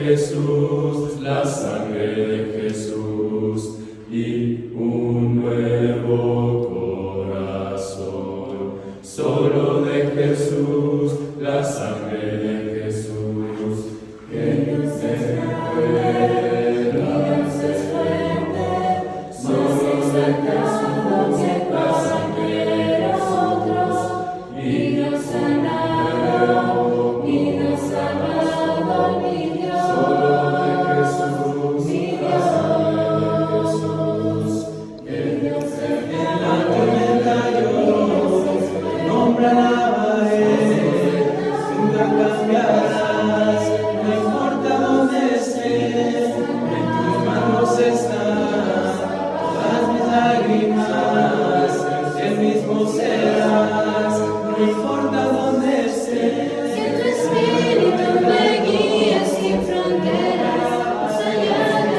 Jesús, la sangre de Jesús y un nuevo corazón. Solo de Jesús, la sangre de Jesús, que nos recuerda, nos defiende. Solo de Jesús, la sangre de nosotros, y nos sanado, y nos amado, mi Dios. Solo de Jesús, mi Dios, que Dios en la tormenta yo nombra nunca cambiarás, no importa dónde esté, en tus manos están todas mis lágrimas, el mismo serás, no importa dónde esté. Que tu espíritu me guíe sin fronteras, más allá de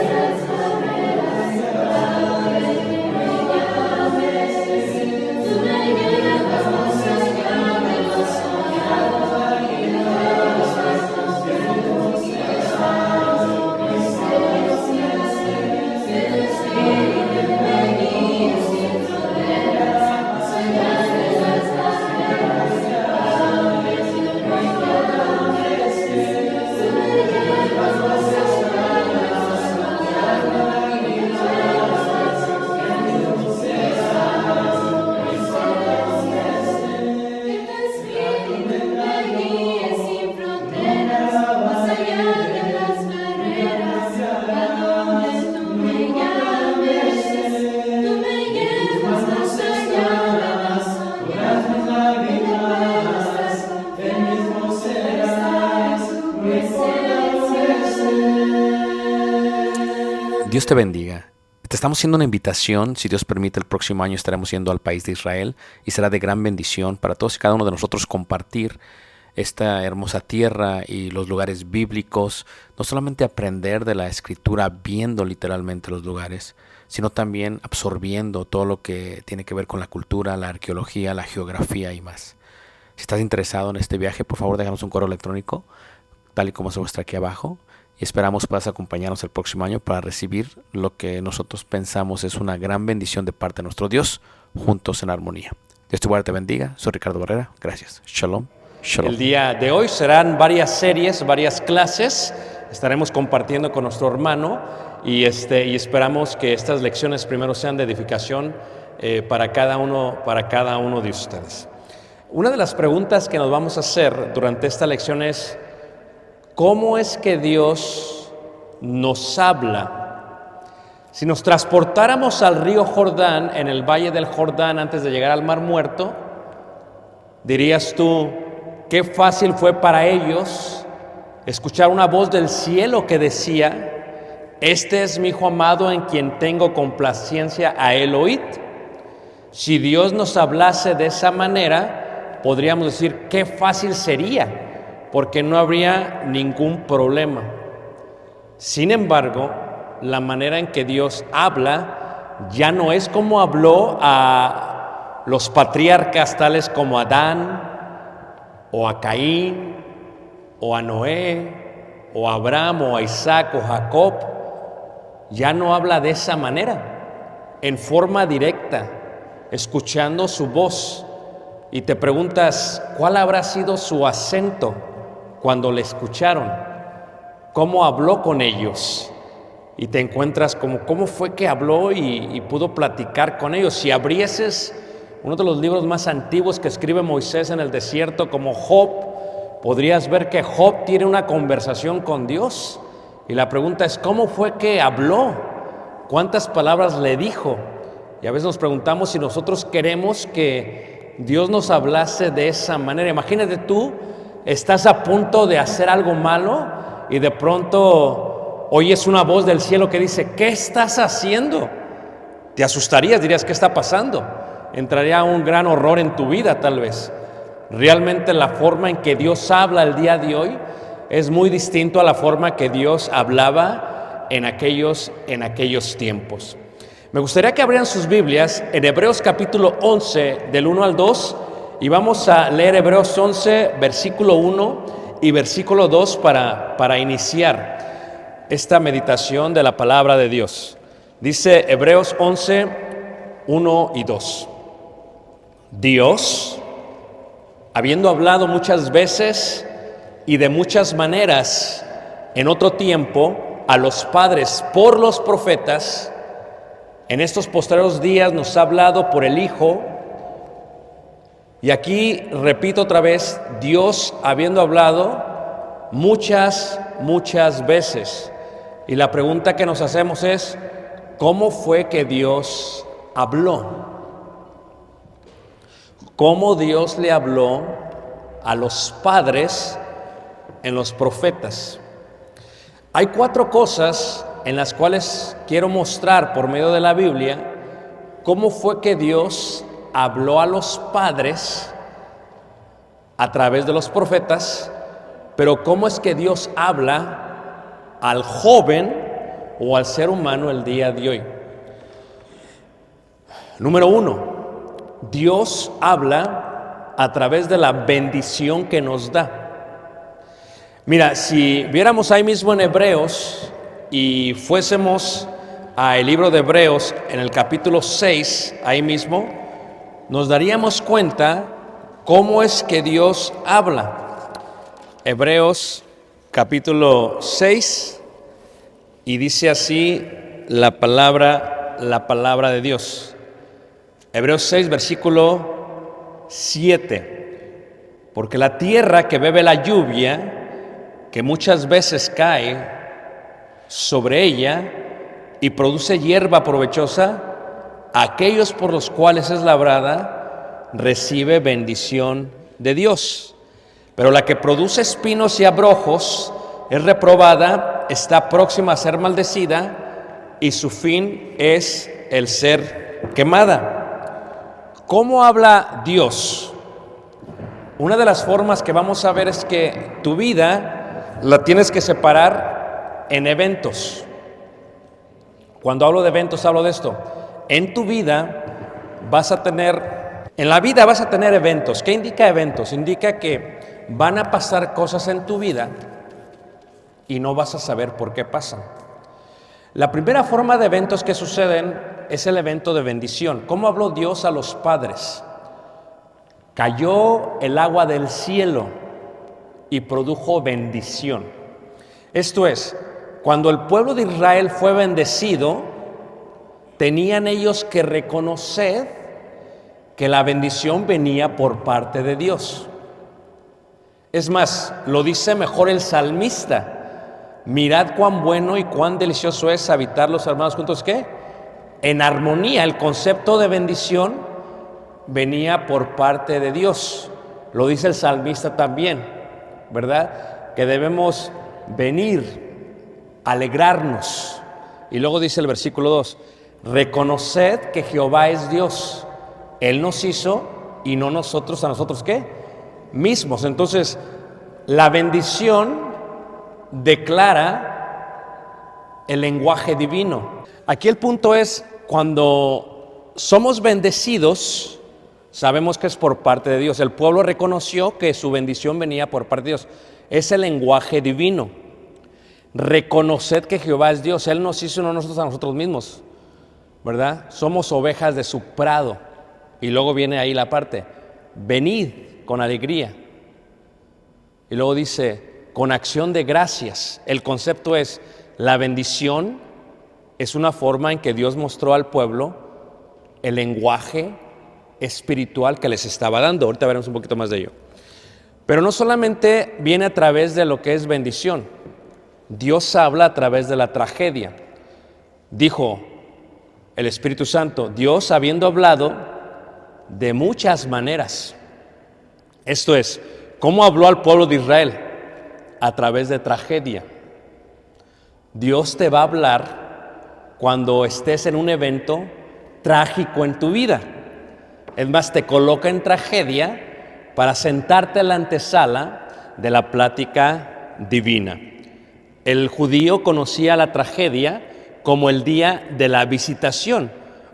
las barreras, ahora que me llames, tú me llevas más allá de lo soñado. Dios te bendiga. Te estamos haciendo una invitación. Si Dios permite, el próximo año estaremos yendo al país de Israel y será de gran bendición para todos y cada uno de nosotros compartir esta hermosa tierra y los lugares bíblicos. No solamente aprender de la Escritura viendo literalmente los lugares, sino también absorbiendo todo lo que tiene que ver con la cultura, la arqueología, la geografía y más. Si estás interesado en este viaje, por favor déjanos un correo electrónico, tal y como se muestra aquí abajo. Y esperamos puedas acompañarnos el próximo año para recibir lo que nosotros pensamos es una gran bendición de parte de nuestro Dios, juntos en armonía. Dios te guarde, te bendiga. Soy Ricardo Barrera. Gracias. Shalom. Shalom. El día de hoy serán varias series, varias clases. Estaremos compartiendo con nuestro hermano y esperamos que estas lecciones primero sean de edificación para cada uno de ustedes. Una de las preguntas que nos vamos a hacer durante esta lección es: ¿cómo es que Dios nos habla? Si nos transportáramos al río Jordán, en el valle del Jordán, antes de llegar al Mar Muerto, dirías tú, qué fácil fue para ellos escuchar una voz del cielo que decía: este es mi Hijo amado en quien tengo complacencia, a él oíd. Si Dios nos hablase de esa manera, podríamos decir, qué fácil sería, porque no habría ningún problema. Sin embargo, la manera en que Dios habla ya no es como habló a los patriarcas tales como Adán, o a Caín, o a Noé, o a Abraham, o a Isaac, o Jacob. Ya no habla de esa manera, en forma directa, escuchando su voz. Y te preguntas, ¿cuál habrá sido su acento cuando le escucharon? ¿Cómo habló con ellos? Y te encuentras como, ¿cómo fue que habló y pudo platicar con ellos? Si abrieses uno de los libros más antiguos que escribe Moisés en el desierto, como Job, podrías ver que Job tiene una conversación con Dios. Y la pregunta es, ¿cómo fue que habló? ¿Cuántas palabras le dijo? Y a veces nos preguntamos si nosotros queremos que Dios nos hablase de esa manera. Imagínate tú, estás a punto de hacer algo malo y de pronto oyes una voz del cielo que dice, ¿qué estás haciendo? Te asustarías, dirías, ¿qué está pasando? Entraría un gran horror en tu vida tal vez. Realmente la forma en que Dios habla el día de hoy es muy distinto a la forma que Dios hablaba en aquellos tiempos. Me gustaría que abrieran sus Biblias en Hebreos capítulo 11, del 1 al 2, y vamos a leer Hebreos 11, versículo 1 y versículo 2 para iniciar. esta meditación de la palabra de Dios. Dice Hebreos 11, 1 y 2. Dios, habiendo hablado muchas veces y de muchas maneras en otro tiempo a los padres por los profetas, en estos postreros días nos ha hablado por el Hijo. Y aquí repito otra vez, Dios habiendo hablado muchas veces. Y la pregunta que nos hacemos es, ¿cómo fue que Dios habló? ¿Cómo Dios le habló a los padres en los profetas? Hay 4 cosas en las cuales quiero mostrar por medio de la Biblia cómo fue que Dios habló a los padres a través de los profetas, pero cómo es que Dios habla al joven o al ser humano el día de hoy. Número 1, Dios habla a través de la bendición que nos da. Mira, si viéramos ahí mismo en Hebreos y fuésemos al libro de Hebreos en el capítulo 6, ahí mismo, nos daríamos cuenta cómo es que Dios habla. Hebreos capítulo 6, y dice así la palabra de Dios. Hebreos 6, versículo 7. Porque la tierra que bebe la lluvia, que muchas veces cae sobre ella y produce hierba provechosa, aquellos por los cuales es labrada, recibe bendición de Dios. Pero la que produce espinos y abrojos es reprobada, está próxima a ser maldecida, y su fin es el ser quemada. ¿Cómo habla Dios? Una de las formas que vamos a ver es que tu vida la tienes que separar en eventos. Cuando hablo de eventos, hablo de esto. En tu vida en la vida vas a tener eventos. ¿Qué indica eventos? Indica que van a pasar cosas en tu vida y no vas a saber por qué pasan. La primera forma de eventos que suceden es el evento de bendición. ¿Cómo habló Dios a los padres? Cayó el agua del cielo y produjo bendición. Esto es, cuando el pueblo de Israel fue bendecido, tenían ellos que reconocer que la bendición venía por parte de Dios. Es más, lo dice mejor el salmista: mirad cuán bueno y cuán delicioso es habitar los hermanos juntos, ¿qué? En armonía. El concepto de bendición venía por parte de Dios. Lo dice el salmista también, ¿verdad? Que debemos venir, alegrarnos. Y luego dice el versículo 2: reconoced que Jehová es Dios. Él nos hizo y no nosotros a nosotros, ¿qué? Mismos. Entonces, la bendición declara el lenguaje divino. Aquí el punto es, cuando somos bendecidos, sabemos que es por parte de Dios. El pueblo reconoció que su bendición venía por parte de Dios. Es el lenguaje divino. Reconoced que Jehová es Dios. Él nos hizo, no nosotros a nosotros mismos, ¿verdad? Somos ovejas de su prado. Y luego viene ahí la parte: venid con alegría. Y luego dice, con acción de gracias. El concepto es, la bendición es una forma en que Dios mostró al pueblo el lenguaje espiritual que les estaba dando. Ahorita veremos un poquito más de ello. Pero no solamente viene a través de lo que es bendición. Dios habla a través de la tragedia. Dijo el Espíritu Santo: Dios, habiendo hablado de muchas maneras. Esto es, ¿cómo habló al pueblo de Israel? A través de tragedia. Dios te va a hablar cuando estés en un evento trágico en tu vida. Es más, te coloca en tragedia para sentarte en la antesala de la plática divina. El judío conocía la tragedia como el día de la visitación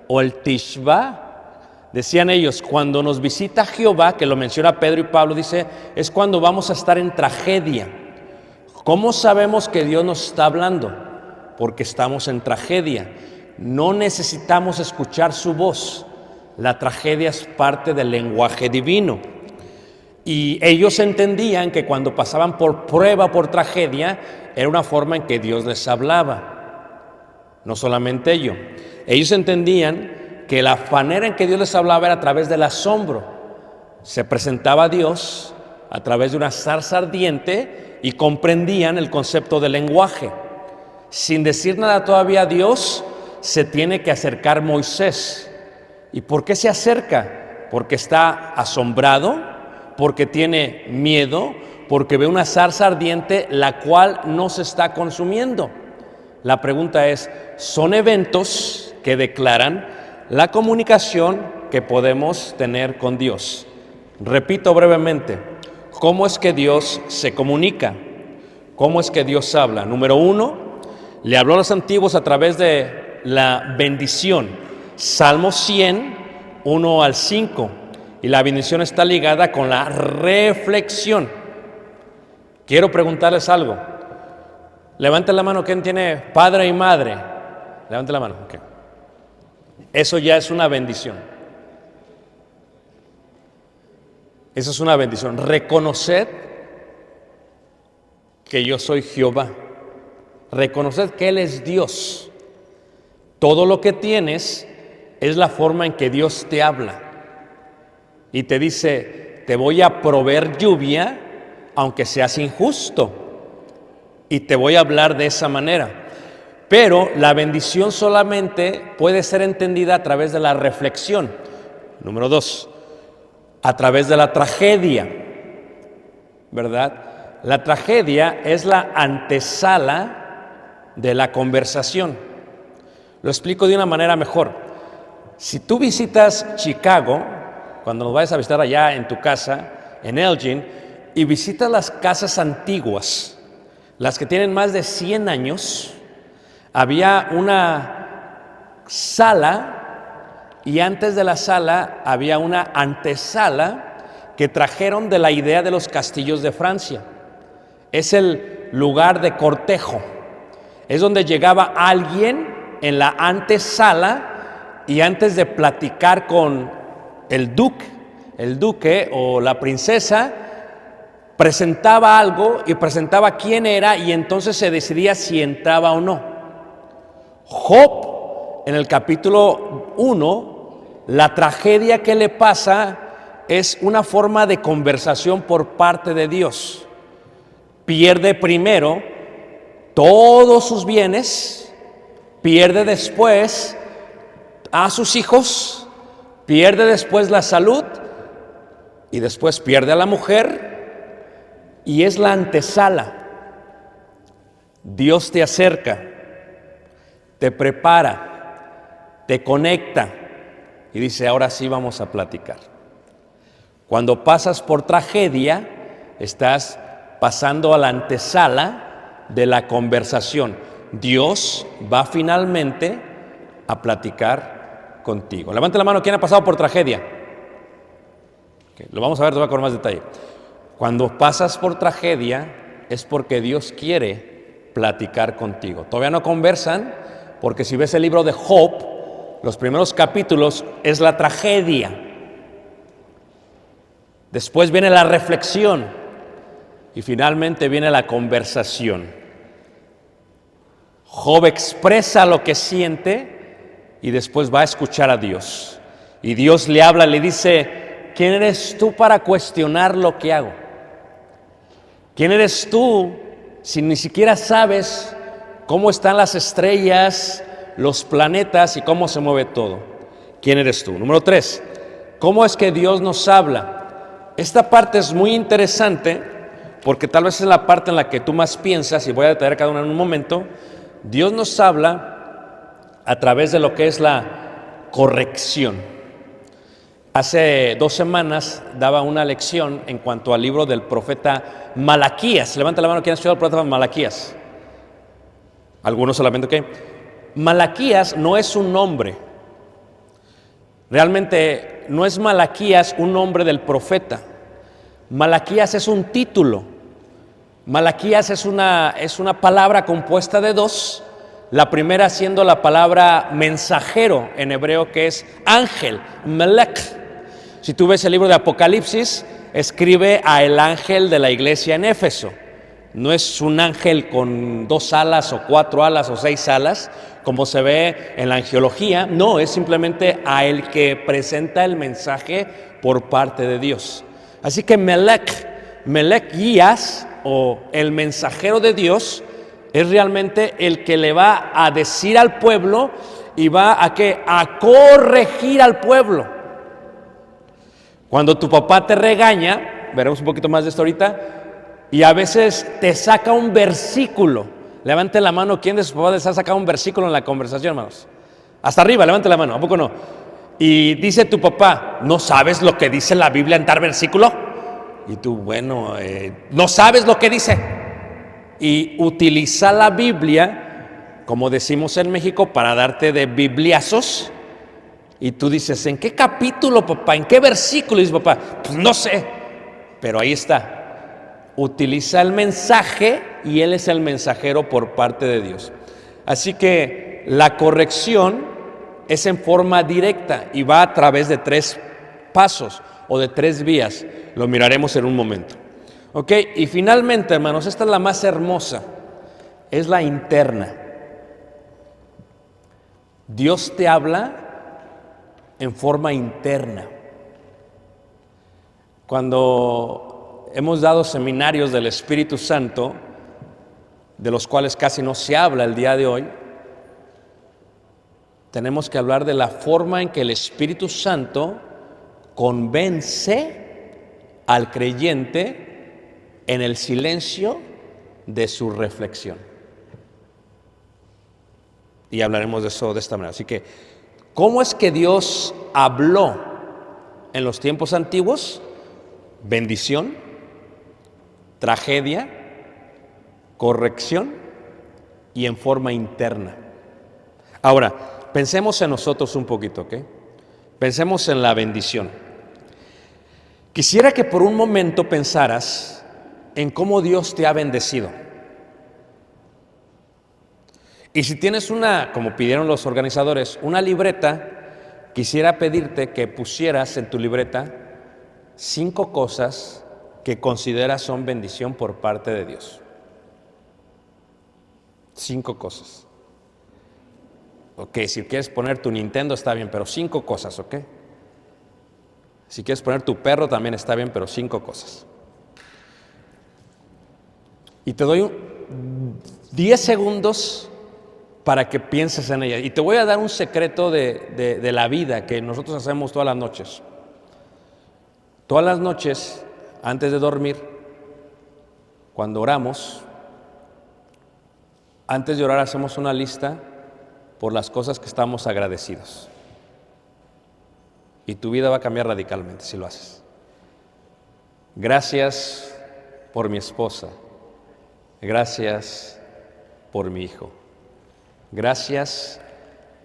o el Tishba. Decían ellos, cuando nos visita Jehová, que lo menciona Pedro y Pablo, dice, es cuando vamos a estar en tragedia. ¿Cómo sabemos que Dios nos está hablando? porque estamos en tragedia. No necesitamos escuchar su voz. La tragedia es parte del lenguaje divino. Y ellos entendían que cuando pasaban por prueba, por tragedia, era una forma en que Dios les hablaba. No solamente ello. Ellos entendían que la manera en que Dios les hablaba era a través del asombro. Se presentaba a Dios a través de una zarza ardiente y comprendían el concepto del lenguaje. Sin decir nada todavía a Dios, se tiene que acercar Moisés. ¿Y por qué se acerca? Porque está asombrado, porque tiene miedo, porque ve una zarza ardiente la cual no se está consumiendo. La pregunta es, ¿son eventos que declaran la comunicación que podemos tener con Dios? Repito brevemente, ¿cómo es que Dios se comunica? ¿Cómo es que Dios habla? Número 1, le habló a los antiguos a través de la bendición. Salmo 100, 1 al 5. Y la bendición está ligada con la reflexión. Quiero preguntarles algo. Levanten la mano, ¿quién tiene padre y madre? Levanten la mano. Okay. Eso ya es una bendición. Eso es una bendición. Reconocer que yo soy Jehová. Reconocer que Él es Dios. Todo lo que tienes es la forma en que Dios te habla. Y te dice, te voy a proveer lluvia, aunque seas injusto. Y te voy a hablar de esa manera. Pero la bendición solamente puede ser entendida a través de la reflexión. Número 2, a través de la tragedia. ¿Verdad? La tragedia es la antesala de la conversación. Lo explico de una manera mejor. Si tú visitas Chicago, cuando nos vayas a visitar allá en tu casa, en Elgin, y visitas las casas antiguas, las que tienen más de 100 años, había una sala y antes de la sala había una antesala que trajeron de la idea de los castillos de Francia. Es el lugar de cortejo. Es donde llegaba alguien en la antesala y antes de platicar con el duque o la princesa, presentaba algo y presentaba quién era y entonces se decidía si entraba o no. Job, en el capítulo 1, la tragedia que le pasa es una forma de conversación por parte de Dios. Pierde primero todos sus bienes, pierde después a sus hijos, pierde después la salud y después pierde a la mujer y es la antesala. Dios te acerca, te prepara, te conecta y dice, ahora sí vamos a platicar. Cuando pasas por tragedia, estás pasando a la antesala de la conversación. Dios va finalmente a platicar contigo. Levante la mano, ¿quién ha pasado por tragedia? Okay, lo vamos a ver todavía con más detalle. Cuando pasas por tragedia es porque Dios quiere platicar contigo. Todavía no conversan, porque si ves el libro de Job, los primeros capítulos es la tragedia. Después viene la reflexión y finalmente viene la conversación. Job expresa lo que siente y después va a escuchar a Dios. Y Dios le habla, le dice, ¿quién eres tú para cuestionar lo que hago? ¿Quién eres tú si ni siquiera sabes cómo están las estrellas, los planetas y cómo se mueve todo? ¿Quién eres tú? Número 3, ¿cómo es que Dios nos habla? Esta parte es muy interesante porque tal vez es la parte en la que tú más piensas y voy a detallar cada una en un momento. Dios nos habla a través de lo que es la corrección. Hace 2 semanas daba una lección en cuanto al libro del profeta Malaquías. Levanta la mano, ¿quién ha estudiado el profeta Malaquías? Algunos solamente, ¿ok? Malaquías no es un nombre. Realmente no es Malaquías un nombre del profeta. Malaquías es un título. Malaquías es una palabra compuesta de 2 La primera siendo la palabra mensajero en hebreo, que es ángel, melech. Si tú ves el libro de Apocalipsis, escribe a el ángel de la iglesia en Éfeso. No es un ángel con 2 alas o 4 alas o 6 alas, como se ve en la angiología. No, es simplemente a el que presenta el mensaje por parte de Dios. Así que Melech Guías, o el mensajero de Dios, es realmente el que le va a decir al pueblo y va a ¿qué? A corregir al pueblo. Cuando tu papá te regaña, veremos un poquito más de esto ahorita, y a veces te saca un versículo. Levante la mano, ¿quién de sus papás les ha sacado un versículo en la conversación, hermanos? Hasta arriba, levante la mano, ¿a poco no? Y dice tu papá, ¿no sabes lo que dice la Biblia en tal versículo? Y tú, bueno, ¿no sabes lo que dice? Y utiliza la Biblia, como decimos en México, para darte de bibliazos. Y tú dices, ¿en qué capítulo, papá? ¿En qué versículo? Y dice papá, pues no sé, pero ahí está. Utiliza el mensaje y él es el mensajero por parte de Dios. Así que la corrección es en forma directa y va a través de 3 pasos o de 3 vías. Lo miraremos en un momento. Ok, y finalmente, hermanos, esta es la más hermosa, es la interna. Dios te habla en forma interna. Cuando hemos dado seminarios del Espíritu Santo, de los cuales casi no se habla el día de hoy, tenemos que hablar de la forma en que el Espíritu Santo convence al creyente en el silencio de su reflexión. Y hablaremos de eso de esta manera. Así que, ¿cómo es que Dios habló en los tiempos antiguos? Bendición, tragedia, corrección y en forma interna. Ahora, pensemos en nosotros un poquito, ¿ok? Pensemos en la bendición. Quisiera que por un momento pensaras en cómo Dios te ha bendecido. Y si tienes como pidieron los organizadores, una libreta, quisiera pedirte que pusieras en tu libreta 5 cosas que consideras son bendición por parte de Dios. 5 cosas. Ok, si quieres poner tu Nintendo está bien, pero 5 cosas, ¿ok? Si quieres poner tu perro también está bien, pero 5 cosas. Y te doy 10 segundos para que pienses en ella. Y te voy a dar un secreto de la vida que nosotros hacemos todas las noches. Todas las noches, antes de dormir, cuando oramos, antes de orar hacemos una lista por las cosas que estamos agradecidos. Y tu vida va a cambiar radicalmente si lo haces. Gracias por mi esposa. Gracias por mi hijo. Gracias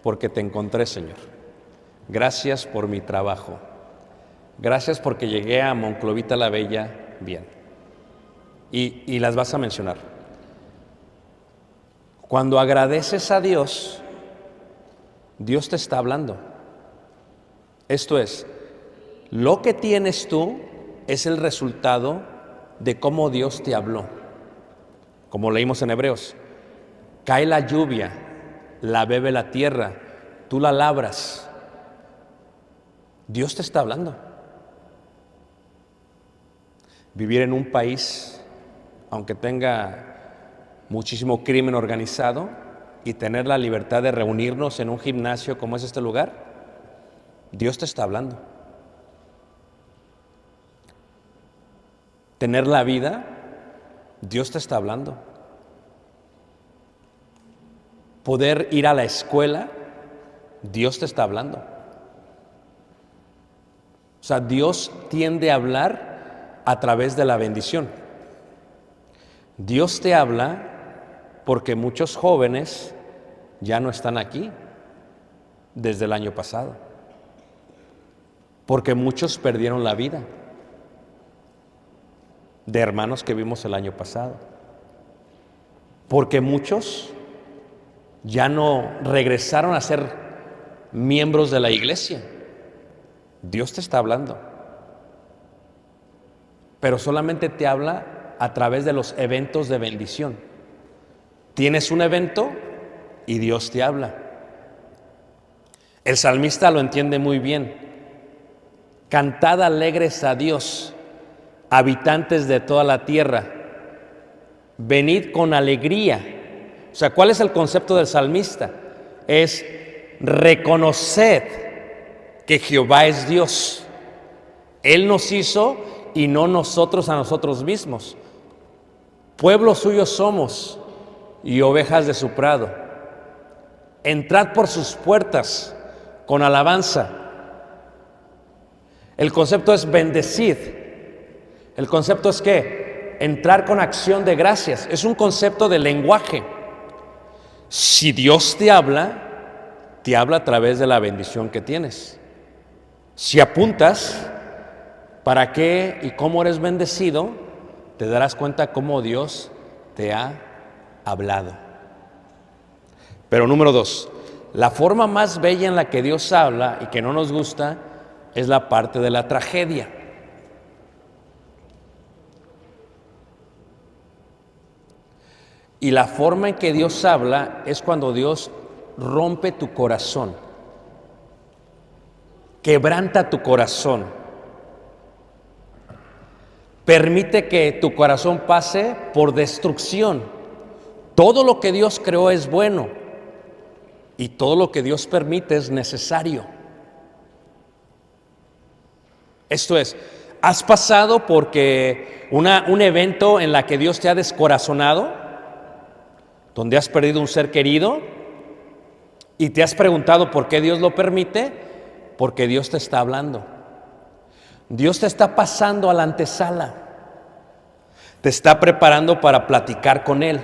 porque te encontré, Señor. Gracias por mi trabajo. Gracias porque llegué a Monclovita la Bella bien. Y las vas a mencionar. Cuando agradeces a Dios, Dios te está hablando. Esto es, lo que tienes tú es el resultado de cómo Dios te habló. Como leímos en Hebreos, cae la lluvia, la bebe la tierra, tú la labras. Dios te está hablando. Vivir en un país, aunque tenga muchísimo crimen organizado, y tener la libertad de reunirnos en un gimnasio como es este lugar, Dios te está hablando. Tener la vida, Dios te está hablando. Poder ir a la escuela, Dios te está hablando. O sea, Dios tiende a hablar a través de la bendición. Dios te habla porque muchos jóvenes ya no están aquí desde el año pasado. Porque muchos perdieron la vida de hermanos que vimos el año pasado. Porque muchos ya no regresaron a ser miembros de la iglesia. Dios te está hablando, pero solamente te habla a través de los eventos de bendición. Tienes un evento y Dios te habla. El salmista lo entiende muy bien. Cantad alegres a Dios, habitantes de toda la tierra. Venid con alegría. O sea, ¿cuál es el concepto del salmista? Es reconoced que Jehová es Dios. Él nos hizo y no nosotros a nosotros mismos. Pueblo suyo somos y ovejas de su prado. Entrad por sus puertas con alabanza. El concepto es bendecid. El concepto es ¿qué? Entrar con acción de gracias. Es un concepto de lenguaje. Si Dios te habla a través de la bendición que tienes. Si apuntas para qué y cómo eres bendecido, te darás cuenta cómo Dios te ha hablado. Pero número 2, la forma más bella en la que Dios habla y que no nos gusta es la parte de la tragedia. Y la forma en que Dios habla es cuando Dios rompe tu corazón, quebranta tu corazón, permite que tu corazón pase por destrucción. Todo lo que Dios creó es bueno y todo lo que Dios permite es necesario. Esto es, ¿has pasado porque un evento en la que Dios te ha descorazonado? Donde has perdido un ser querido y te has preguntado por qué Dios lo permite, porque Dios te está hablando. Dios te está pasando a la antesala, te está preparando para platicar con Él.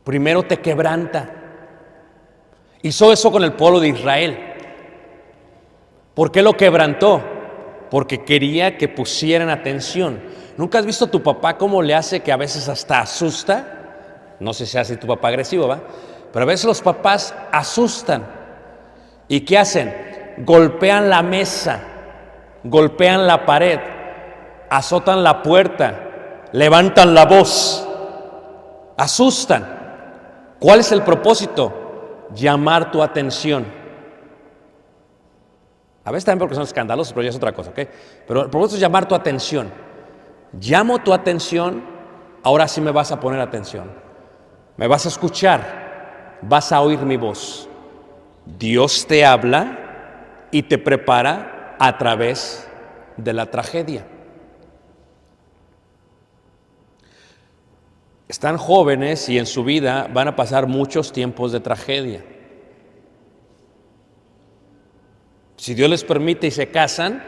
Primero te quebranta. Hizo eso con el pueblo de Israel. ¿Por qué lo quebrantó? Porque quería que pusieran atención. ¿Nunca has visto a tu papá cómo le hace que a veces hasta asusta? No sé si hace tu papá agresivo, ¿va? Pero a veces los papás asustan. ¿Y qué hacen? Golpean la mesa, golpean la pared, azotan la puerta, levantan la voz, asustan. ¿Cuál es el propósito? Llamar tu atención. A veces también porque son escandalosos, pero ya es otra cosa, ¿ok? Pero el propósito es llamar tu atención. Llamo tu atención, ahora sí me vas a poner atención. Me vas a escuchar, vas a oír mi voz. Dios te habla y te prepara a través de la tragedia. Están jóvenes y en su vida van a pasar muchos tiempos de tragedia. Si Dios les permite y se casan,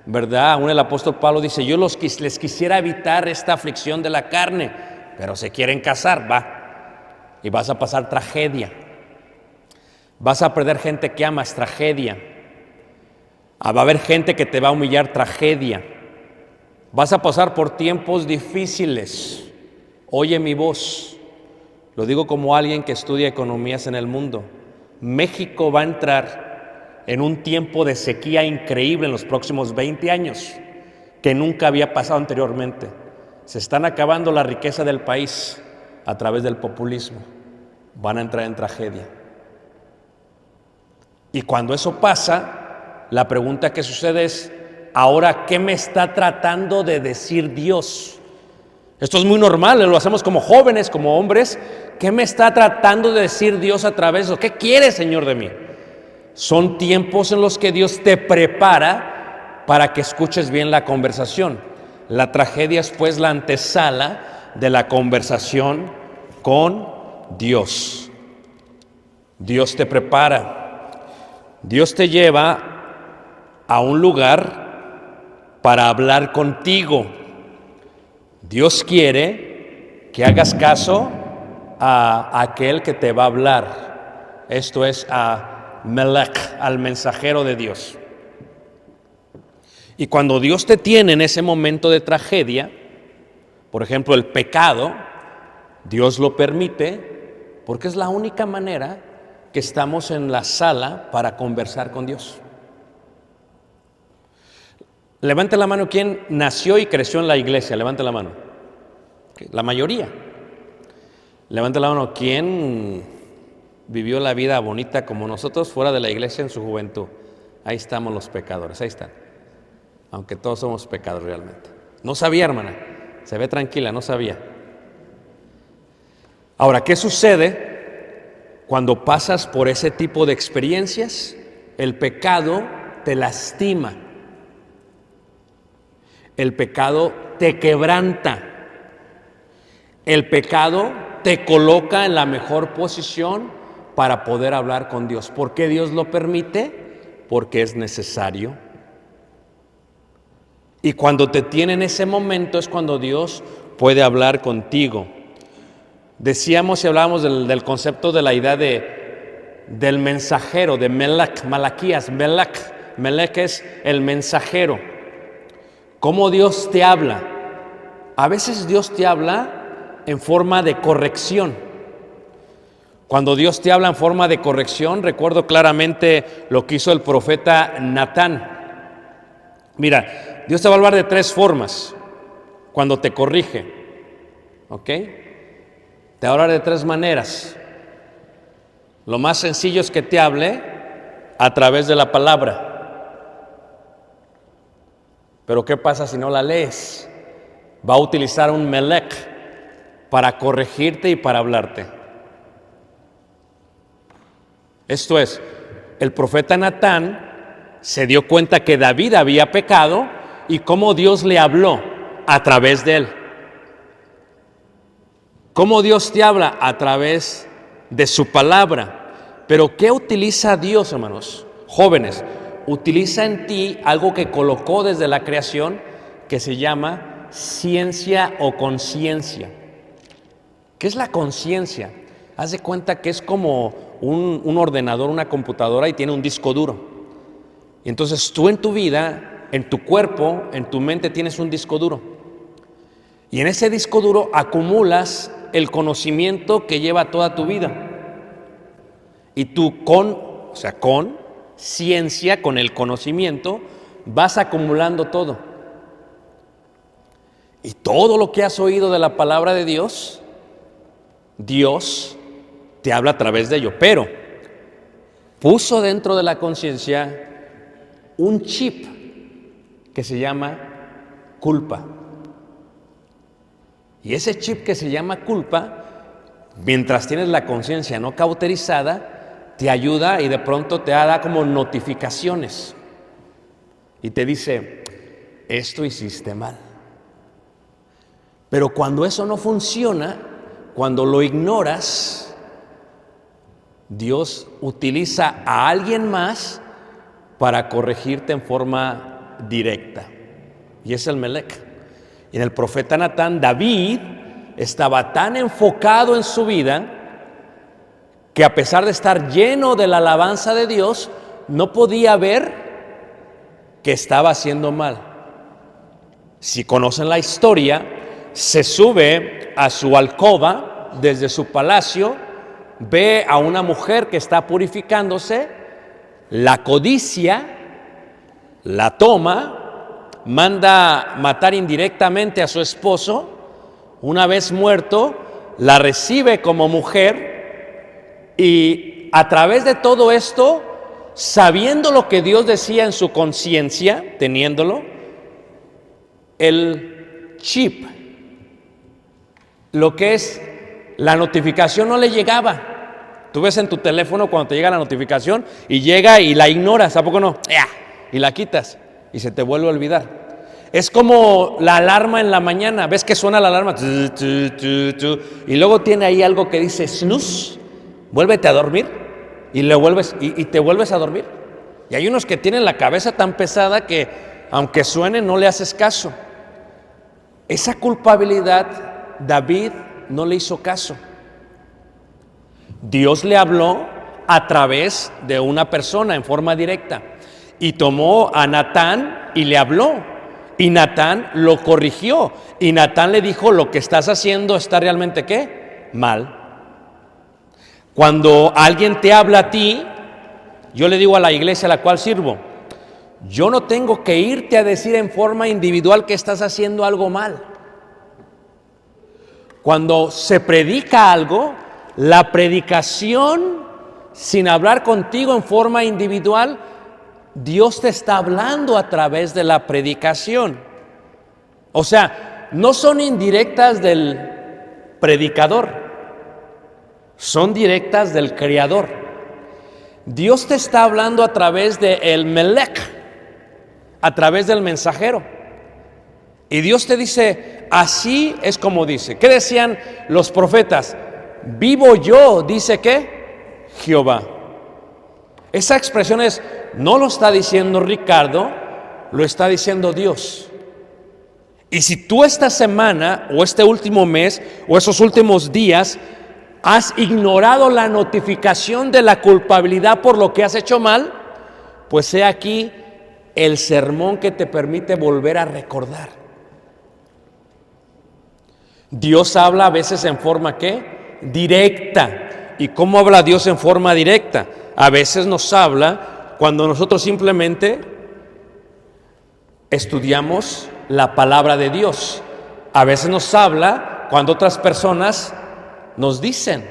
¿verdad? Aún el apóstol Pablo dice, yo les quisiera evitar esta aflicción de la carne, pero se quieren casar, va. Y vas a pasar tragedia. Vas a perder gente que amas, tragedia. Va a haber gente que te va a humillar, tragedia. Vas a pasar por tiempos difíciles. Oye mi voz. Lo digo como alguien que estudia economías en el mundo. México va a entrar en un tiempo de sequía increíble en los próximos 20 años, que nunca había pasado anteriormente. Se están acabando la riqueza del país a través del populismo. Van a entrar en tragedia. Y cuando eso pasa, la pregunta que sucede es, ahora, ¿qué me está tratando de decir Dios? Esto es muy normal, lo hacemos como jóvenes, como hombres. ¿Qué me está tratando de decir Dios a través de eso? ¿Qué quiere, Señor, de mí? Son tiempos en los que Dios te prepara para que escuches bien la conversación. La tragedia es pues la antesala de la conversación con Dios. Dios te prepara. Dios te lleva a un lugar para hablar contigo. Dios quiere que hagas caso a aquel que te va a hablar. Esto es a Melech, al mensajero de Dios. Y cuando Dios te tiene en ese momento de tragedia, por ejemplo el pecado, Dios lo permite porque es la única manera que estamos en la sala para conversar con Dios. Levante la mano quien nació y creció en la iglesia. Levante la mano. La mayoría. Levante la mano quien vivió la vida bonita como nosotros fuera de la iglesia en su juventud. Ahí estamos los pecadores, ahí están. Aunque todos somos pecadores realmente. No sabía, hermana. Se ve tranquila, no sabía. Ahora, ¿qué sucede cuando pasas por ese tipo de experiencias? El pecado te lastima. El pecado te quebranta. El pecado te coloca en la mejor posición para poder hablar con Dios. ¿Por qué Dios lo permite? Porque es necesario. Y cuando te tiene en ese momento es cuando Dios puede hablar contigo. Decíamos y hablábamos del concepto de la idea del mensajero, de Melech, Malaquías, Melech es el mensajero. ¿Cómo Dios te habla? A veces Dios te habla en forma de corrección. Cuando Dios te habla en forma de corrección, recuerdo claramente lo que hizo el profeta Natán. Mira, Dios te va a hablar de 3 formas cuando te corrige, ¿ok? Te va a hablar de 3 maneras. Lo más sencillo es que te hable a través de la palabra. Pero ¿qué pasa si no la lees? Va a utilizar un melech para corregirte y para hablarte. Esto es, el profeta Natán se dio cuenta que David había pecado y cómo Dios le habló a través de él. ¿Cómo Dios te habla? A través de su palabra. Pero ¿qué utiliza Dios, hermanos? Jóvenes, utiliza en ti algo que colocó desde la creación que se llama ciencia o conciencia. ¿Qué es la conciencia? Haz de cuenta que es como un ordenador, una computadora y tiene un disco duro. Y entonces tú en tu vida, en tu cuerpo, en tu mente tienes un disco duro. Y en ese disco duro acumulas el conocimiento que lleva toda tu vida. Y tú con ciencia, con el conocimiento, vas acumulando todo. Y todo lo que has oído de la palabra de Dios, Dios te habla a través de ello. Pero puso dentro de la conciencia un chip que se llama culpa. Y ese chip que se llama culpa, mientras tienes la conciencia no cauterizada, te ayuda y de pronto te da como notificaciones. Y te dice, esto hiciste mal. Pero cuando eso no funciona, cuando lo ignoras, Dios utiliza a alguien más para corregirte en forma directa. Y es el Melech. Y en el profeta Natán, David estaba tan enfocado en su vida que a pesar de estar lleno de la alabanza de Dios, no podía ver que estaba haciendo mal. Si conocen la historia, se sube a su alcoba desde su palacio, ve a una mujer que está purificándose, la codicia, la toma, manda matar indirectamente a su esposo. Una vez muerto, la recibe como mujer y a través de todo esto, sabiendo lo que Dios decía en su conciencia, teniéndolo, el chip, lo que es la notificación no le llegaba. Tú ves en tu teléfono cuando te llega la notificación y llega y la ignoras, ¿a poco no? Y la quitas y se te vuelve a olvidar. Es como la alarma en la mañana, ves que suena la alarma y luego tiene ahí algo que dice snooze, vuélvete a dormir y te vuelves a dormir. Y hay unos que tienen la cabeza tan pesada que aunque suene no le haces caso. Esa culpabilidad David no le hizo caso. Dios le habló a través de una persona en forma directa y tomó a Natán y le habló y Natán lo corrigió y Natán le dijo, lo que estás haciendo está realmente ¿qué? mal. Cuando alguien te habla a ti, yo le digo a la iglesia a la cual sirvo, yo no tengo que irte a decir en forma individual que estás haciendo algo mal. Cuando se predica algo, la predicación, sin hablar contigo en forma individual, Dios te está hablando a través de la predicación. O sea, no son indirectas del predicador, son directas del Creador. Dios te está hablando a través del Melech, a través del mensajero. Y Dios te dice, así es como dice. ¿Qué decían los profetas? Vivo yo, dice ¿qué? Jehová. Esa expresión no lo está diciendo Ricardo, lo está diciendo Dios. Y si tú esta semana o este último mes o esos últimos días has ignorado la notificación de la culpabilidad por lo que has hecho mal, pues he aquí el sermón que te permite volver a recordar. Dios habla a veces en forma ¿qué? Directa. ¿Y cómo habla Dios en forma directa? A veces nos habla cuando nosotros simplemente estudiamos la palabra de Dios. A veces nos habla cuando otras personas nos dicen.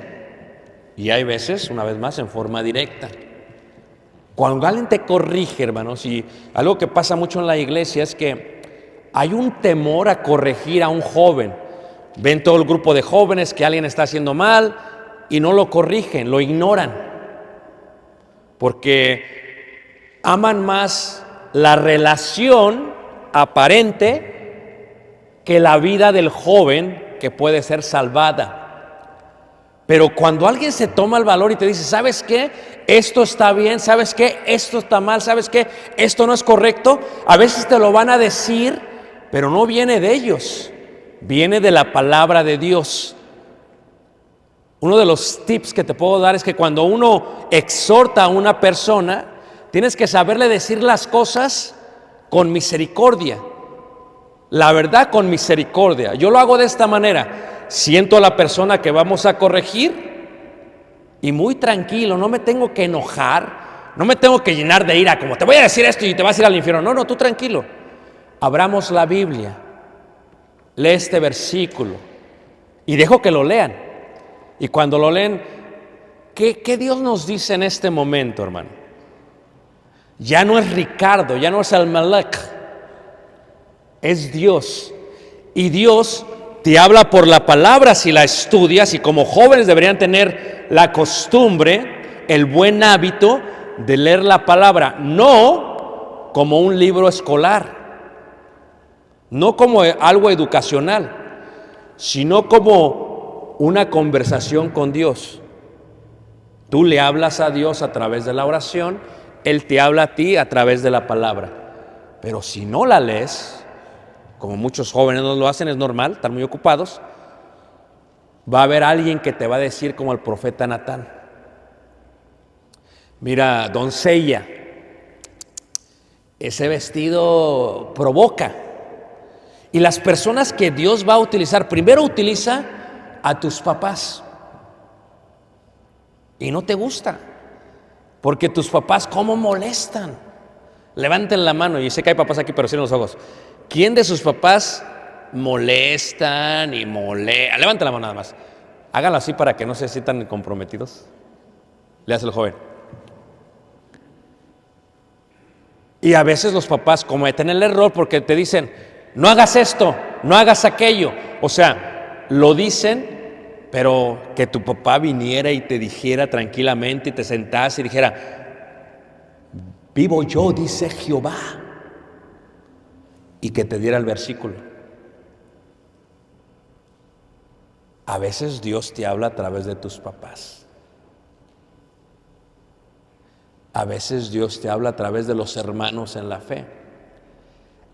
Y hay veces, una vez más, en forma directa. Cuando alguien te corrige, hermanos, y algo que pasa mucho en la iglesia es que hay un temor a corregir a un joven. Ven todo el grupo de jóvenes que alguien está haciendo mal y no lo corrigen, lo ignoran. Porque aman más la relación aparente que la vida del joven que puede ser salvada. Pero cuando alguien se toma el valor y te dice, ¿sabes qué? Esto está bien, ¿sabes qué? Esto está mal, ¿sabes qué? Esto no es correcto. A veces te lo van a decir, pero no viene de ellos, viene de la palabra de Dios. Uno de los tips que te puedo dar es que cuando uno exhorta a una persona, tienes que saberle decir las cosas con misericordia. La verdad, con misericordia. Yo lo hago de esta manera. Siento a la persona que vamos a corregir y muy tranquilo, no me tengo que enojar, no me tengo que llenar de ira, como te voy a decir esto y te vas a ir al infierno. No, tú tranquilo. Abramos la Biblia, lee este versículo y dejo que lo lean. Y cuando lo leen, ¿qué Dios nos dice en este momento, hermano? Ya no es Ricardo, ya no es el Melech, es Dios. Y Dios te habla por la palabra si la estudias, y como jóvenes deberían tener la costumbre, el buen hábito de leer la palabra, no como un libro escolar, no como algo educacional, sino como una conversación con Dios. Tú le hablas a Dios a través de la oración, Él te habla a ti a través de la palabra. Pero si no la lees, como muchos jóvenes no lo hacen, es normal, están muy ocupados, va a haber alguien que te va a decir como el profeta Natán: mira, doncella, ese vestido provoca. Y las personas que Dios va a utilizar, primero utiliza a tus papás. Y no te gusta, porque tus papás cómo molestan. Levanten la mano, y sé que hay papás aquí, pero cierren los ojos. ¿Quién de sus papás molestan y molestan? Levanten la mano nada más. Háganlo así para que no se sientan comprometidos. Le hace el joven. Y a veces los papás cometen el error porque te dicen, no hagas esto, no hagas aquello. O sea, lo dicen, pero que tu papá viniera y te dijera tranquilamente y te sentase y dijera, vivo yo, dice Jehová. Y que te diera el versículo. A veces Dios te habla a través de tus papás. A veces Dios te habla a través de los hermanos en la fe.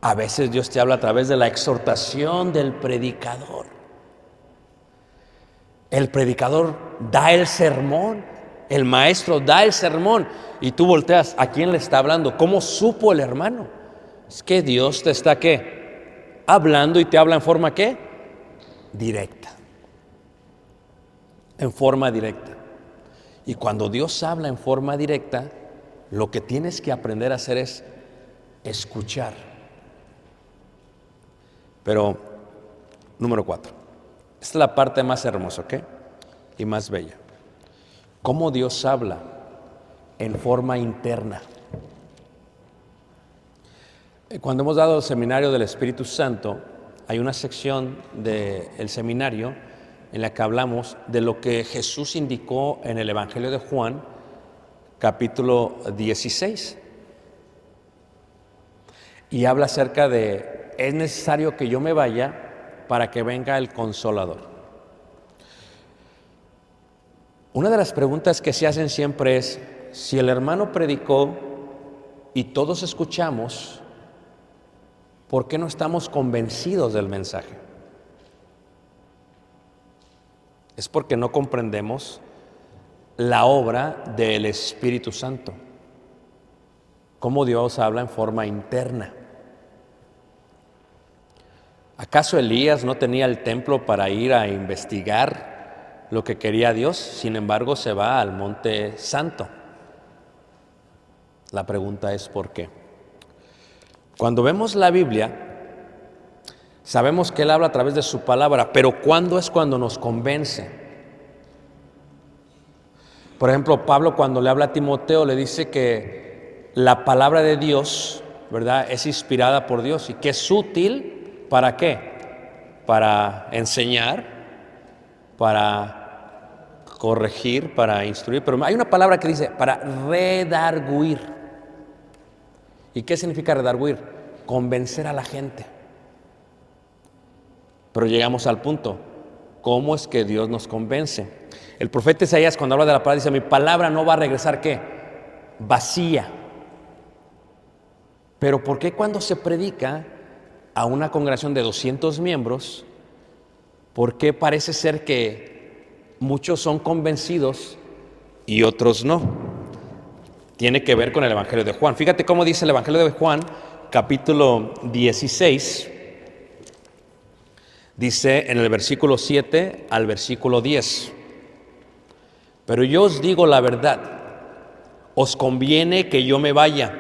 A veces Dios te habla a través de la exhortación del predicador. El predicador da el sermón, el maestro da el sermón y tú volteas, ¿a quién le está hablando? ¿Cómo supo el hermano? Es que Dios te está ¿qué? Hablando, y te habla en forma ¿qué? Directa. en forma directa. Y cuando Dios habla en forma directa, lo que tienes que aprender a hacer es escuchar. Pero, número 4. Esta es la parte más hermosa, ¿ok? Y más bella. Cómo Dios habla en forma interna. Cuando hemos dado el seminario del Espíritu Santo, hay una sección del seminario en la que hablamos de lo que Jesús indicó en el Evangelio de Juan, capítulo 16. Y habla acerca de, es necesario que yo me vaya para que venga el Consolador. Una de las preguntas que se hacen siempre es, si el hermano predicó y todos escuchamos, ¿por qué no estamos convencidos del mensaje? Es porque no comprendemos la obra del Espíritu Santo. Cómo Dios habla en forma interna. ¿Acaso Elías no tenía el templo para ir a investigar lo que quería Dios? Sin embargo, se va al Monte Santo. La pregunta es ¿por qué? Cuando vemos la Biblia, sabemos que Él habla a través de su palabra, pero ¿cuándo es cuando nos convence? Por ejemplo, Pablo cuando le habla a Timoteo le dice que la palabra de Dios, ¿verdad?, es inspirada por Dios y que es útil, ¿para qué? Para enseñar, para corregir, para instruir, pero hay una palabra que dice para redarguir. ¿Y qué significa redarguir? Convencer a la gente. Pero llegamos al punto, ¿cómo es que Dios nos convence? El profeta Isaías cuando habla de la palabra dice, mi palabra no va a regresar, ¿qué? Vacía. Pero ¿por qué cuando se predica a una congregación de 200 miembros, por qué parece ser que muchos son convencidos y otros no? Tiene que ver con el Evangelio de Juan. Fíjate cómo dice el Evangelio de Juan, capítulo 16. Dice en el versículo 7 al versículo 10. Pero yo os digo la verdad, os conviene que yo me vaya,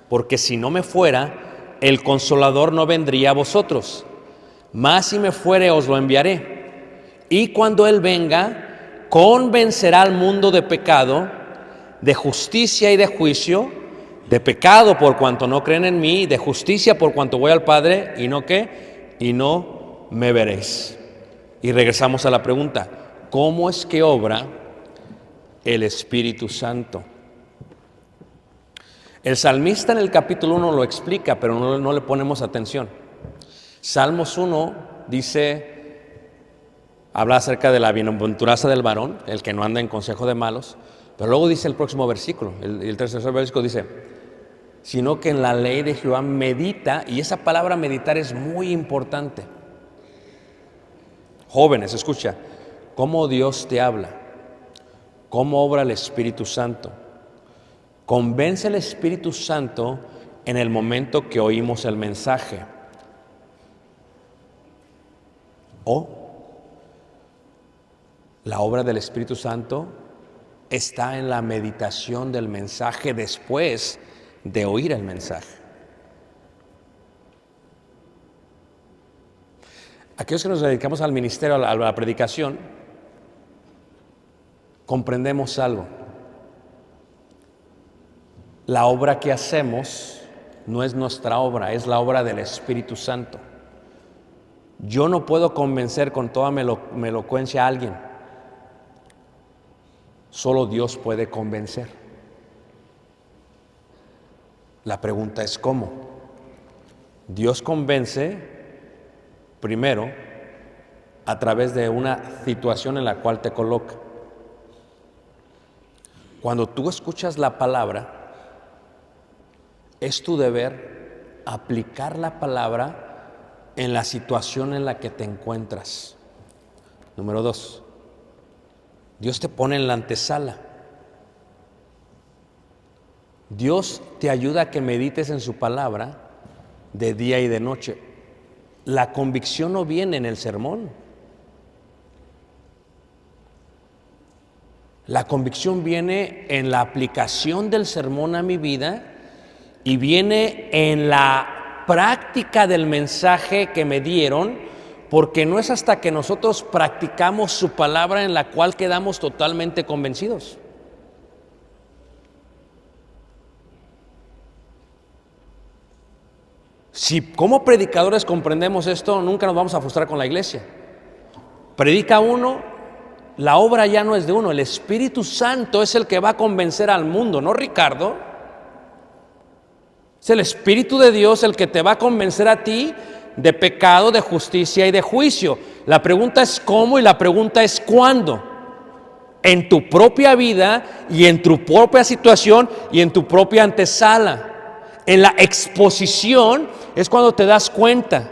porque si no me fuera, el Consolador no vendría a vosotros. Mas si me fuere, os lo enviaré. Y cuando Él venga, convencerá al mundo de pecado, de justicia y de juicio, de pecado por cuanto no creen en mí, de justicia por cuanto voy al Padre, y no ¿qué? Y no me veréis. Y regresamos a la pregunta, ¿cómo es que obra el Espíritu Santo? El salmista en el capítulo 1 lo explica, pero no le ponemos atención. Salmos 1 dice, habla acerca de la bienaventuranza del varón, el que no anda en consejo de malos, pero luego dice el próximo versículo, el tercer versículo dice, sino que en la ley de Jehová medita, y esa palabra meditar es muy importante. Jóvenes, escucha, cómo Dios te habla, cómo obra el Espíritu Santo. Convence el Espíritu Santo en el momento que oímos el mensaje. O la obra del Espíritu Santo está en la meditación del mensaje después de oír el mensaje. Aquellos que nos dedicamos al ministerio, a la predicación, comprendemos algo. La obra que hacemos no es nuestra obra, es la obra del Espíritu Santo. Yo no puedo convencer con toda mi elocuencia a alguien. Solo Dios puede convencer. La pregunta es ¿cómo? Dios convence primero a través de una situación en la cual te coloca. Cuando tú escuchas la palabra, es tu deber aplicar la palabra en la situación en la que te encuentras. Número 2. Dios te pone en la antesala. Dios te ayuda a que medites en su palabra de día y de noche. La convicción no viene en el sermón. La convicción viene en la aplicación del sermón a mi vida y viene en la práctica del mensaje que me dieron, porque no es hasta que nosotros practicamos su palabra en la cual quedamos totalmente convencidos. Si como predicadores comprendemos esto, nunca nos vamos a frustrar con la iglesia. Predica uno, la obra ya no es de uno, el Espíritu Santo es el que va a convencer al mundo, no Ricardo. Es el Espíritu de Dios el que te va a convencer a ti de pecado, de justicia y de juicio. La pregunta es cómo y la pregunta es cuándo. En tu propia vida y en tu propia situación y en tu propia antesala. En la exposición es cuando te das cuenta.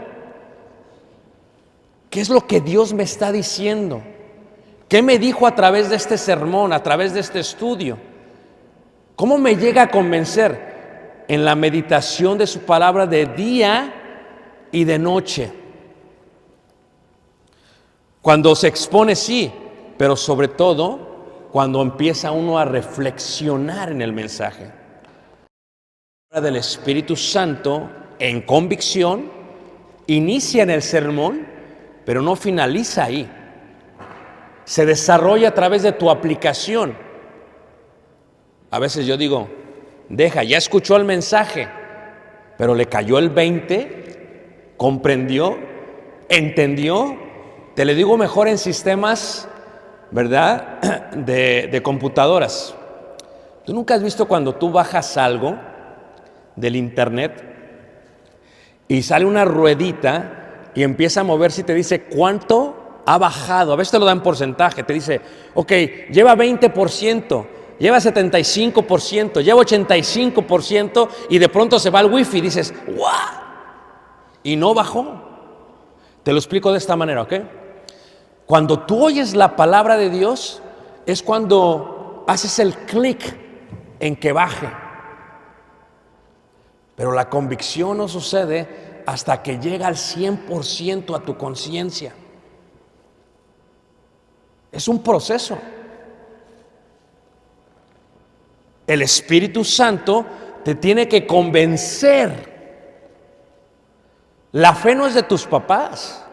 ¿Qué es lo que Dios me está diciendo? ¿Qué me dijo a través de este sermón, a través de este estudio? ¿Cómo me llega a convencer? En la meditación de su palabra de día y de noche. Cuando se expone, sí, pero sobre todo cuando empieza uno a reflexionar en el mensaje. La palabra del Espíritu Santo en convicción inicia en el sermón, pero no finaliza ahí. Se desarrolla a través de tu aplicación. A veces yo digo, ya escuchó el mensaje, pero le cayó el 20, comprendió, entendió. Te le digo mejor en sistemas, ¿verdad? De computadoras. ¿Tú nunca has visto cuando tú bajas algo del internet y sale una ruedita y empieza a moverse y te dice cuánto ha bajado? A veces te lo dan porcentaje, te dice, ok, lleva 20%, lleva 75%, lleva 85% y de pronto se va al wifi y dices, ¡guau! Y no bajó. Te lo explico de esta manera, ¿ok? Cuando tú oyes la palabra de Dios es cuando haces el clic en que baje. Pero la convicción no sucede hasta que llega al 100% a tu conciencia. Es un proceso. El Espíritu Santo te tiene que convencer. La fe no es de tus papás.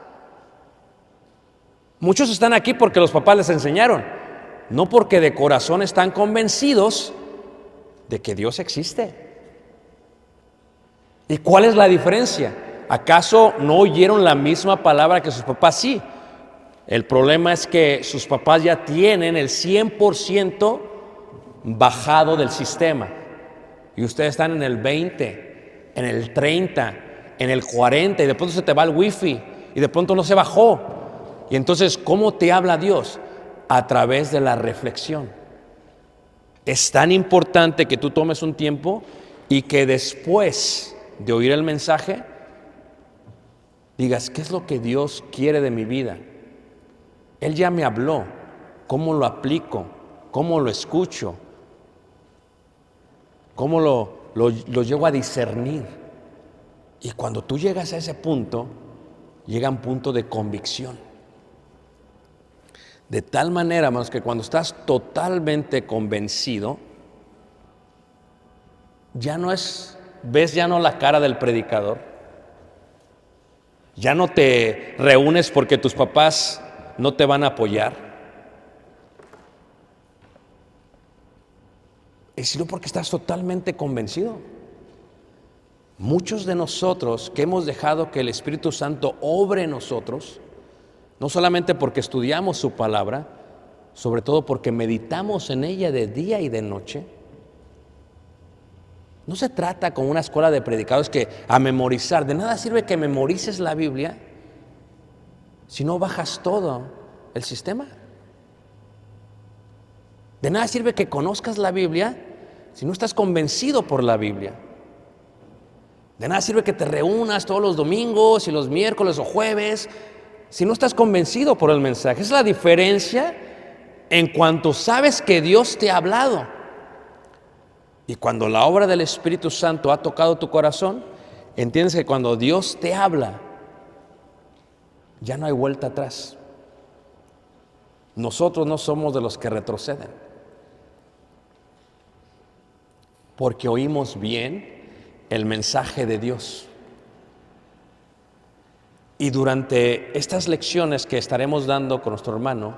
Muchos están aquí porque los papás les enseñaron, no porque de corazón están convencidos de que Dios existe. ¿Y cuál es la diferencia? ¿Acaso no oyeron la misma palabra que sus papás? Sí. El problema es que sus papás ya tienen el 100% bajado del sistema. Y ustedes están en el 20, en el 30, en el 40, y de pronto se te va el wifi, y de pronto no se bajó. Y entonces, ¿cómo te habla Dios? A través de la reflexión. Es tan importante que tú tomes un tiempo y que después de oír el mensaje, digas, ¿qué es lo que Dios quiere de mi vida? Él ya me habló, ¿cómo lo aplico? ¿Cómo lo escucho? ¿Cómo lo llego a discernir? Y cuando tú llegas a ese punto, llega un punto de convicción. De tal manera, hermanos, que cuando estás totalmente convencido, ves ya no la cara del predicador, ya no te reúnes porque tus papás no te van a apoyar, sino porque estás totalmente convencido. Muchos de nosotros que hemos dejado que el Espíritu Santo obre en nosotros, no solamente porque estudiamos su palabra, sobre todo porque meditamos en ella de día y de noche. No se trata como una escuela de predicadores que a memorizar. De nada sirve que memorices la Biblia si no bajas todo el sistema. De nada sirve que conozcas la Biblia si no estás convencido por la Biblia. De nada sirve que te reúnas todos los domingos y los miércoles o jueves si no estás convencido por el mensaje. Es la diferencia en cuanto sabes que Dios te ha hablado. Y cuando la obra del Espíritu Santo ha tocado tu corazón, entiendes que cuando Dios te habla, ya no hay vuelta atrás. Nosotros no somos de los que retroceden. porque oímos bien el mensaje de Dios. Y durante estas lecciones que estaremos dando con nuestro hermano,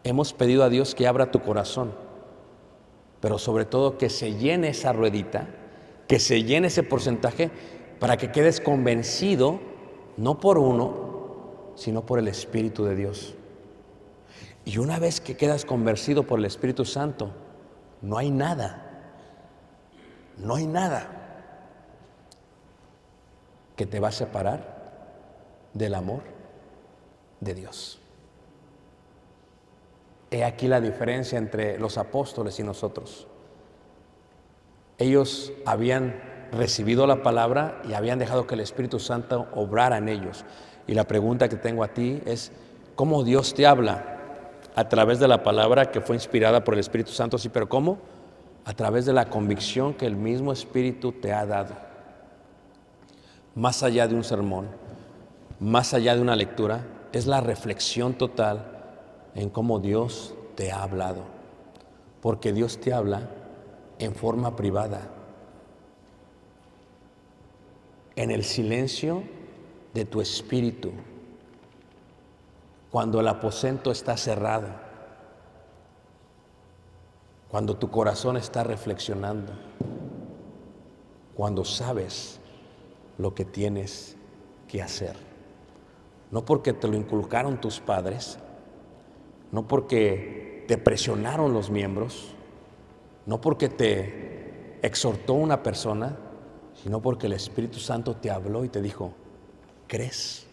hemos pedido a Dios que abra tu corazón, pero sobre todo que se llene esa ruedita, que se llene ese porcentaje para que quedes convencido, no por uno, sino por el Espíritu de Dios. Y una vez que quedas convencido por el Espíritu Santo, no hay nada que te va a separar del amor de Dios. He aquí la diferencia entre los apóstoles y nosotros. Ellos habían recibido la palabra y habían dejado que el Espíritu Santo obrara en ellos. Y la pregunta que tengo a ti es, ¿cómo Dios te habla? A través de la palabra que fue inspirada por el Espíritu Santo, sí, pero ¿cómo? A través de la convicción que el mismo Espíritu te ha dado. Más allá de un sermón, más allá de una lectura, es la reflexión total en cómo Dios te ha hablado. Porque Dios te habla en forma privada, en el silencio de tu espíritu, cuando el aposento está cerrado, cuando tu corazón está reflexionando, cuando sabes lo que tienes que hacer. No porque te lo inculcaron tus padres, no porque te presionaron los miembros, no porque te exhortó una persona, sino porque el Espíritu Santo te habló y te dijo, ¿crees?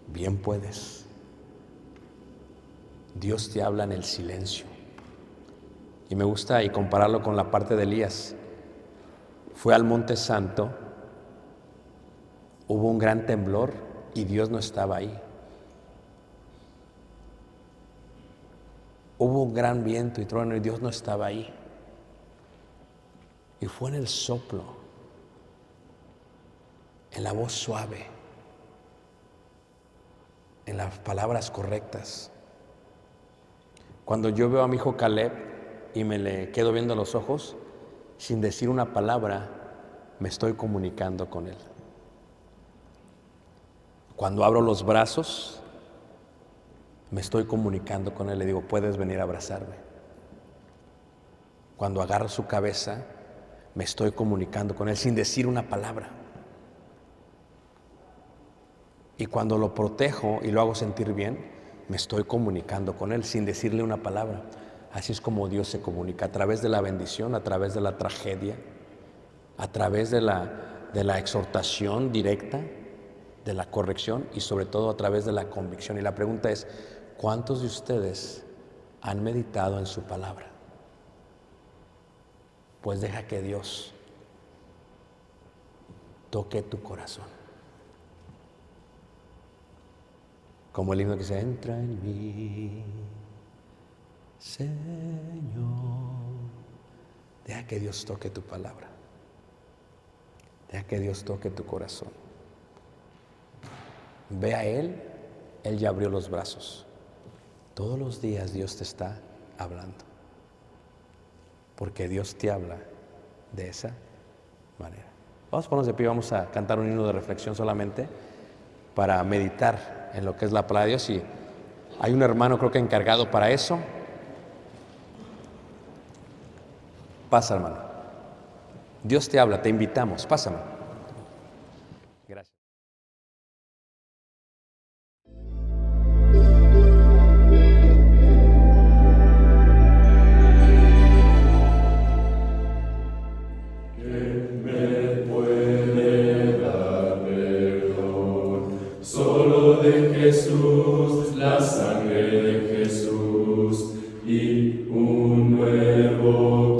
Bien puedes. Dios te habla en el silencio. Y me gusta y compararlo con la parte de Elías. Fue al Monte Santo, hubo un gran temblor y Dios no estaba ahí. Hubo un gran viento y trueno y Dios no estaba ahí. Y fue en el soplo, en la voz suave, en las palabras correctas. Cuando yo veo a mi hijo Caleb y me le quedo viendo a los ojos, sin decir una palabra, me estoy comunicando con él. Cuando abro los brazos, me estoy comunicando con él, le digo, puedes venir a abrazarme. Cuando agarro su cabeza, me estoy comunicando con él sin decir una palabra. Y cuando lo protejo y lo hago sentir bien, me estoy comunicando con él sin decirle una palabra. Así es como Dios se comunica, a través de la bendición, a través de la tragedia, a través de la exhortación directa, de la corrección y sobre todo a través de la convicción. Y la pregunta es, ¿cuántos de ustedes han meditado en su palabra? Pues deja que Dios toque tu corazón. Como el himno que dice, entra en mí, Señor. Deja que Dios toque tu palabra. Deja que Dios toque tu corazón. Ve a Él, Él ya abrió los brazos. Todos los días Dios te está hablando. Porque Dios te habla de esa manera. Vamos a ponernos de pie, vamos a cantar un himno de reflexión solamente para meditar en lo que es la palabra de Dios. Y hay un hermano creo que encargado para eso. Pasa, hermano. Dios te habla, te invitamos, pásame. Gracias. Solo de Jesús, la sangre de Jesús y un nuevo